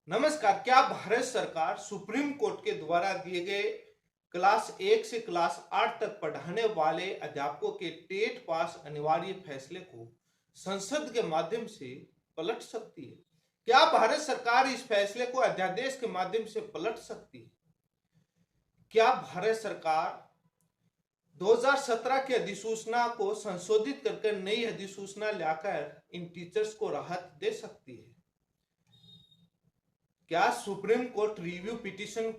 नमस्कार। क्या भारत सरकार सुप्रीम कोर्ट के द्वारा दिए गए क्लास 1 से क्लास 8 तक पढ़ाने वाले अध्यापकों के टेट पास अनिवार्य फैसले को संसद के माध्यम से पलट सकती है? क्या भारत सरकार इस फैसले को अध्यादेश के माध्यम से पलट सकती है? क्या भारत सरकार 2017 की अधिसूचना को संशोधित करके नई अधिसूचना लाकर इन टीचर्स को राहत दे सकती है? क्या सुप्रीम कोर्ट रिव्यू पिटीशन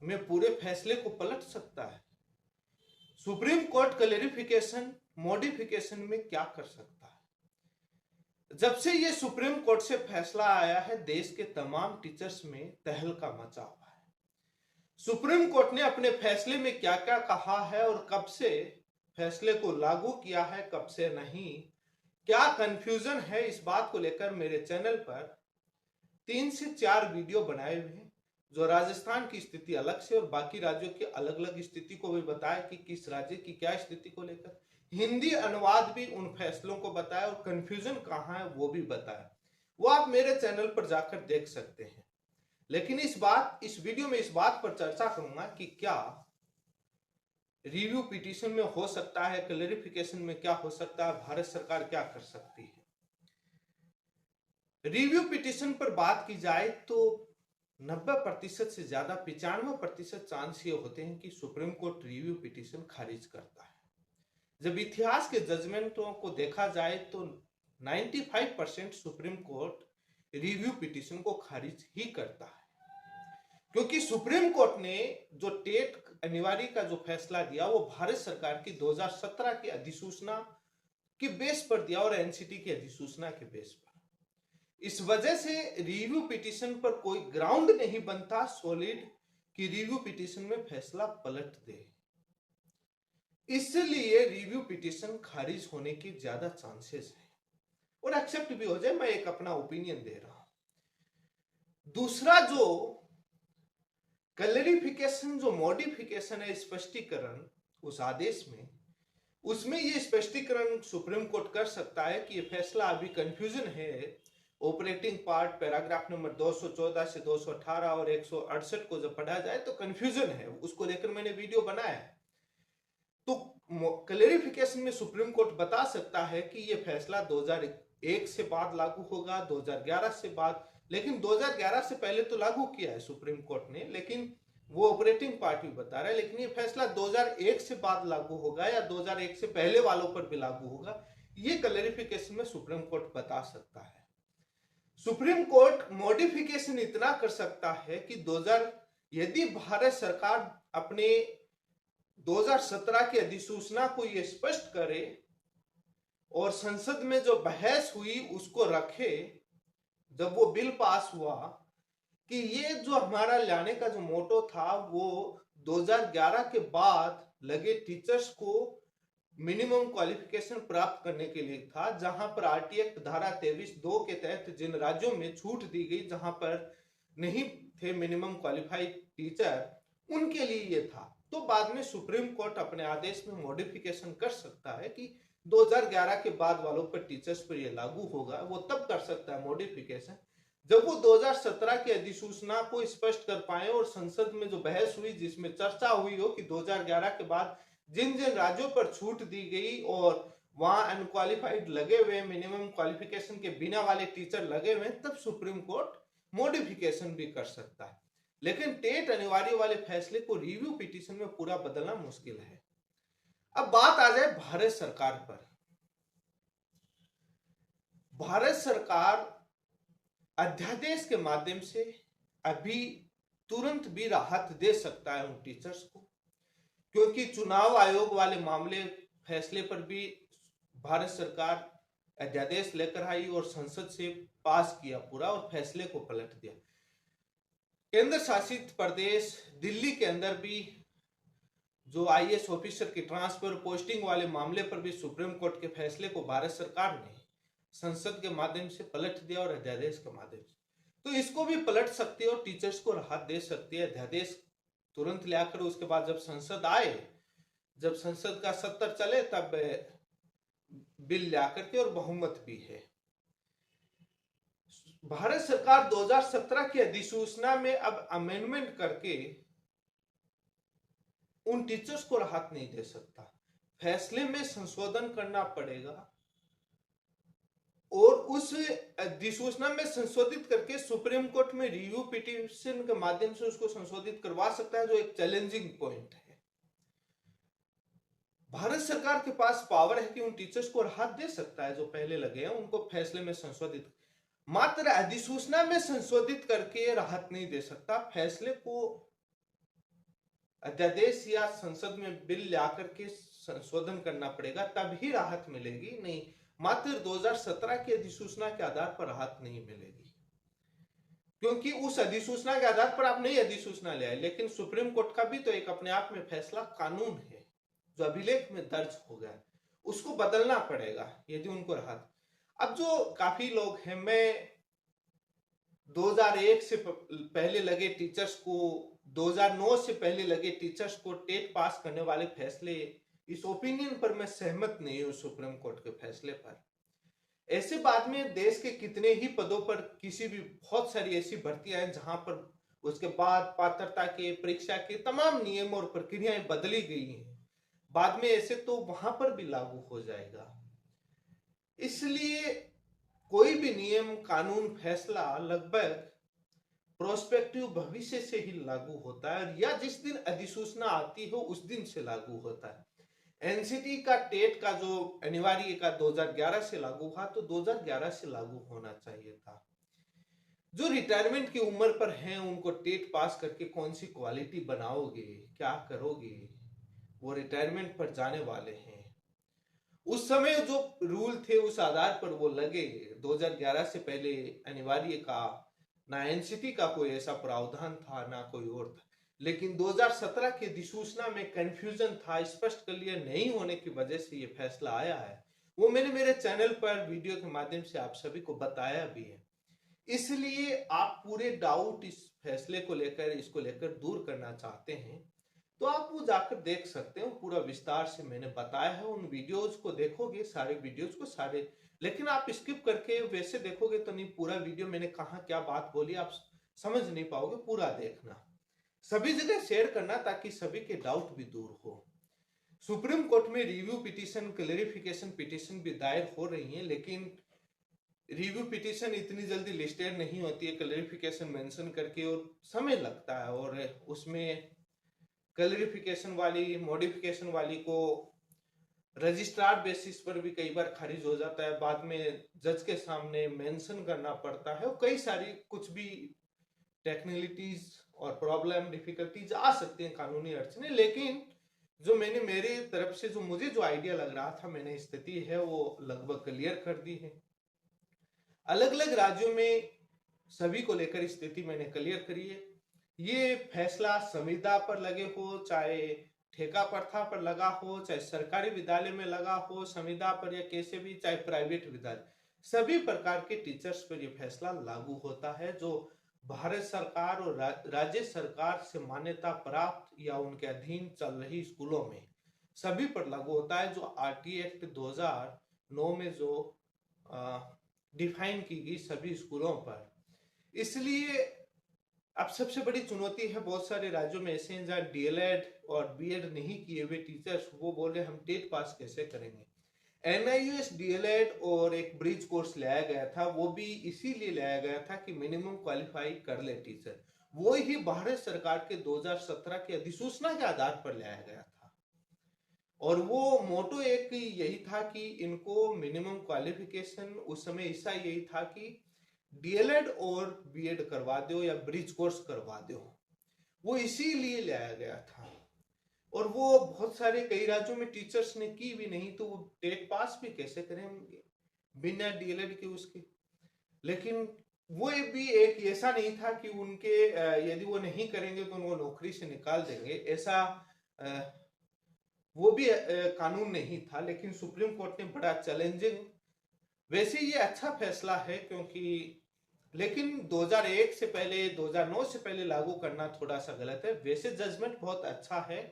में पूरे फैसले को पलट सकता है? सुप्रीम कोर्ट क्लैरिफिकेशन मॉडिफिकेशन में क्या कर सकता है? जब से ये सुप्रीम कोर्ट से फैसला आया है, देश के तमाम टीचर्स में तहलका मचा हुआ है। सुप्रीम कोर्ट ने अपने फैसले में क्या क्या कहा है और कब से फैसले को लागू किया है, कब से नहीं, क्या कंफ्यूजन है, इस बात को लेकर मेरे चैनल पर 3 से 4 वीडियो बनाए हुए हैं, जो राजस्थान की स्थिति अलग से और बाकी राज्यों की अलग अलग स्थिति को भी बताया कि किस राज्य की क्या स्थिति को लेकर, हिंदी अनुवाद भी उन फैसलों को बताया और कंफ्यूजन कहाँ है वो भी बताया। वो आप मेरे चैनल पर जाकर देख सकते हैं। लेकिन इस वीडियो में इस बात पर चर्चा करूंगा कि क्या रिव्यू पिटीशन में हो सकता है, क्लैरिफिकेशन में क्या हो सकता है, भारत सरकार क्या कर सकती है। रिव्यू पिटीशन पर बात की जाए तो 90% से ज्यादा 95% चांस ये होते हैं कि सुप्रीम कोर्ट रिव्यू पिटीशन खारिज करता है। जब इतिहास के जजमेंटों को देखा जाए तो 95% सुप्रीम कोर्ट रिव्यू पिटीशन को खारिज ही करता है, क्योंकि सुप्रीम कोर्ट ने जो टेट अनिवार्य का जो फैसला दिया वो भारत सरकार की 2017 की अधिसूचना के बेस पर दिया और एनसीटी की अधिसूचना के बेस पर। इस वजह से रिव्यू पिटीशन पर कोई ग्राउंड नहीं बनता सॉलिड कि रिव्यू पिटीशन में फैसला पलट दे। इसलिए रिव्यू पिटीशन खारिज होने की ज्यादा चांसेस है और एक्सेप्ट भी हो जाए। मैं एक अपना ओपिनियन दे रहा हूं। दूसरा जो क्लैरिफिकेशन, जो मॉडिफिकेशन है, स्पष्टीकरण उस आदेश में, उसमें ये स्पष्टीकरण सुप्रीम कोर्ट कर सकता है कि ये फैसला अभी कंफ्यूजन है। ऑपरेटिंग पार्ट पैराग्राफ नंबर 214 से 218 और 168 को जब पढ़ा जाए तो कंफ्यूजन है, उसको लेकर मैंने वीडियो बनाया है। तो क्लैरिफिकेशन में सुप्रीम कोर्ट बता सकता है कि ये फैसला 2001 से बाद लागू होगा, 2011 से बाद, लेकिन 2011 से पहले तो लागू किया है सुप्रीम कोर्ट ने, लेकिन वो ऑपरेटिंग पार्ट भी बता रहा है। लेकिन ये फैसला 2001 से बाद लागू होगा या 2001 से पहले वालों पर भी लागू होगा, ये क्लैरिफिकेशन में सुप्रीम कोर्ट बता सकता है। सुप्रीम कोर्ट मॉडिफिकेशन इतना कर सकता है कि यदि भारत सरकार अपने 2017 की अधिसूचना को यह स्पष्ट करे और संसद में जो बहस हुई उसको रखे, जब वो बिल पास हुआ कि ये जो हमारा लाने का जो मोटो था वो 2011 के बाद लगे टीचर्स को मिनिमम क्वालिफिकेशन प्राप्त करने के लिए था, जहां पर आरटी एक्ट धारा 23(2) के तहत जिन राज्यों में छूट दी गई जहां पर नहीं थे मिनिमम क्वालिफाइड टीचर, उनके लिए ये था। तो बाद में सुप्रीम कोर्ट अपने आदेश में मॉडिफिकेशन कर सकता है कि 2011 के बाद वालों पर टीचर्स पर यह लागू होगा। वो तब कर सकता है मॉडिफिकेशन जब वो 2017 की अधिसूचना को स्पष्ट कर पाए और संसद में जो बहस हुई जिसमें चर्चा हुई हो कि 2011 के बाद जिन जिन राज्यों पर छूट दी गई और वहां अनक्वालिफाइड लगे हुए, मिनिमम क्वालिफिकेशन के बिना वाले टीचर लगे हुए, तब सुप्रीम कोर्ट मॉडिफिकेशन भी कर सकता है। लेकिन टेट अनिवार्य वाले फैसले को रिव्यू पिटीशन में पूरा बदलना मुश्किल है। अब बात आ जाए भारत सरकार पर। भारत सरकार अध्यादेश के माध्यम से अभी तुरंत भी राहत दे सकता है उन टीचर्स को, क्योंकि चुनाव आयोग वाले मामले फैसले पर भी भारत सरकार अध्यादेश लेकर आई और संसद से पास किया पूरा और फैसले को पलट दिया। केंद्र शासित प्रदेश दिल्ली के अंदर भी जो आईएएस ऑफिसर की ट्रांसफर पोस्टिंग वाले मामले पर भी सुप्रीम कोर्ट के फैसले को भारत सरकार ने संसद के माध्यम से पलट दिया और अध्यादेश के माध्यम से, तो इसको भी पलट सकती है और टीचर्स को राहत दे सकती है। अध्यादेश तुरंत लाकर उसके बाद जब संसद आए, जब संसद का सत्र चले, तब बिल ला करके और बहुमत भी है। भारत सरकार 2017 की अधिसूचना में अब अमेंडमेंट करके उन टीचर्स को राहत नहीं दे सकता। फैसले में संशोधन करना पड़ेगा और उस अधिसूचना में संशोधित करके सुप्रीम कोर्ट में रिव्यू पिटीशन के माध्यम से उसको संशोधित करवा सकता है, जो एक चैलेंजिंग पॉइंट है। भारत सरकार के पास पावर है कि उन टीचर्स को राहत दे सकता है जो पहले लगे हैं, उनको फैसले में संशोधित, मात्र अधिसूचना में संशोधित करके राहत नहीं दे सकता। फैसले को अध्यादेश या संसद में बिल ला करके संशोधन करना पड़ेगा, तभी राहत मिलेगी। नहीं, मात्र 2017 की अधिसूचना के आधार पर राहत नहीं मिलेगी, क्योंकि उस अधिसूचना के आधार पर आप नई अधिसूचना ले आए। लेकिन सुप्रीम कोर्ट का भी तो एक अपने आप में फैसला कानून है जो अभिलेख में दर्ज हो गया, उसको बदलना पड़ेगा यदि उनको राहत। अब जो काफी लोग हैं, मैं 2001 से पहले लगे टीचर्स को, 2009 से पहले लगे टीचर्स को टेट पास करने वाले फैसले, इस ओपिनियन पर मैं सहमत नहीं हूं सुप्रीम कोर्ट के फैसले पर। ऐसे बाद में देश के कितने ही पदों पर किसी भी, बहुत सारी ऐसी भर्तियां हैं जहां पर उसके बाद पात्रता के, परीक्षा के तमाम नियम और प्रक्रियाएं बदली गई हैं बाद में, ऐसे तो वहां पर भी लागू हो जाएगा। इसलिए कोई भी नियम, कानून, फैसला लगभग प्रोस्पेक्टिव भविष्य से ही लागू होता है, या जिस दिन अधिसूचना आती हो उस दिन से लागू होता है। एनसीटी का टेट का जो अनिवार्य का 2011 से लागू हुआ, तो 2011 से लागू होना चाहिए था। जो रिटायरमेंट की उम्र पर हैं उनको टेट पास करके कौन सी क्वालिटी बनाओगे, क्या करोगे, वो रिटायरमेंट पर जाने वाले हैं। उस समय जो रूल थे उस आधार पर वो लगे। 2011 से पहले अनिवार्य का ना एनसीटी का कोई ऐसा प्रावधान था, ना कोई और था। लेकिन 2017 की अधिसूचना में कंफ्यूजन था, स्पष्ट क्लियर नहीं होने की वजह से ये फैसला आया है। वो मैंने मेरे चैनल पर वीडियो के माध्यम से आप सभी को बताया भी है। इसलिए आप पूरे डाउट इस फैसले को लेकर, इसको लेकर दूर करना चाहते हैं तो आप वो जाकर देख सकते हो, पूरा विस्तार से मैंने बताया है। उन वीडियोज को देखोगे, सारे वीडियोज को सारे, लेकिन आप स्किप करके वैसे देखोगे तो नहीं, पूरा वीडियो मैंने कहा क्या बात बोली आप समझ नहीं पाओगे। पूरा देखना, सभी जगह शेयर करना ताकि सभी के डाउट भी दूर हो। सुप्रीम कोर्ट में रिव्यू पिटीशन, क्लेरिफिकेशन पिटीशन भी दायर हो रही है, लेकिन रिव्यू पिटीशन इतनी जल्दी लिस्टेड नहीं होती है क्लेरिफिकेशन मेंशन करके, और समय लगता है। और उसमें क्लेरिफिकेशन वाली, मॉडिफिकेशन वाली को रजिस्ट्रार बेसिस पर भी कई बार खारिज हो जाता है, बाद में जज के सामने मेंशन करना पड़ता है, और कई सारी कुछ भी टेक्निकलिटीज और प्रॉब्लम, डिफिकल्टीज आ सकती हैं, कानूनी अड़चने। लेकिन जो मैंने मेरे तरफ से जो मुझे जो आइडिया लग रहा था, मैंने स्थिति है वो लगभग क्लियर कर दी है। अलग अलग राज्यों में सभी को लेकर स्थिति मैंने क्लियर करी है। ये फैसला संविदा पर लगे हो, चाहे ठेका प्रथा पर लगा हो, चाहे सरकारी विद्यालय में लगा हो संविदा पर, या कैसे भी, चाहे प्राइवेट विद्यालय, सभी प्रकार के टीचर्स पर यह फैसला लागू होता है। जो भारत सरकार और राज्य सरकार से मान्यता प्राप्त या उनके अधीन चल रही स्कूलों में सभी पर लागू होता है, जो आरटी एक्ट 2009 में जो डिफाइन की गई सभी स्कूलों पर। इसलिए अब सबसे बड़ी चुनौती है, बहुत सारे राज्यों में ऐसे हैं जहाँ डीएलएड और बीएड नहीं किए हुए टीचर्स, वो बोल रहे हम टेट पास कैसे करेंगे। एनआईयूएस डीएलएड और एक ब्रिज कोर्स लाया गया था, वो भी इसीलिए लाया गया था कि मिनिमम क्वालिफाई कर ले टीचर। वो ही भारत सरकार के 2017 की अधिसूचना के आधार पर लाया गया था, और वो मोटो एक यही था कि इनको मिनिमम क्वालिफिकेशन, उस समय ऐसा यही था कि डीएलएड और बीएड करवा दो या ब्रिज कोर्स करवा दो, वो इसीलिए लाया गया था। और वो बहुत सारे कई राज्यों में टीचर्स ने की भी नहीं, तो वो टेट पास भी कैसे करेंगे बिना डीएलएड के उसके। लेकिन वो भी एक ऐसा नहीं था कि उनके यदि वो नहीं करेंगे तो उनको नौकरी से निकाल देंगे, ऐसा वो भी कानून नहीं था। लेकिन सुप्रीम कोर्ट ने बड़ा चैलेंजिंग, वैसे ये अच्छा फैसला है क्योंकि, लेकिन 2001 से पहले, 2009 से पहले लागू करना थोड़ा सा गलत है। वैसे जजमेंट बहुत अच्छा है,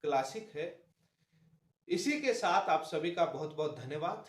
क्लासिक है। इसी के साथ आप सभी का बहुत बहुत धन्यवाद।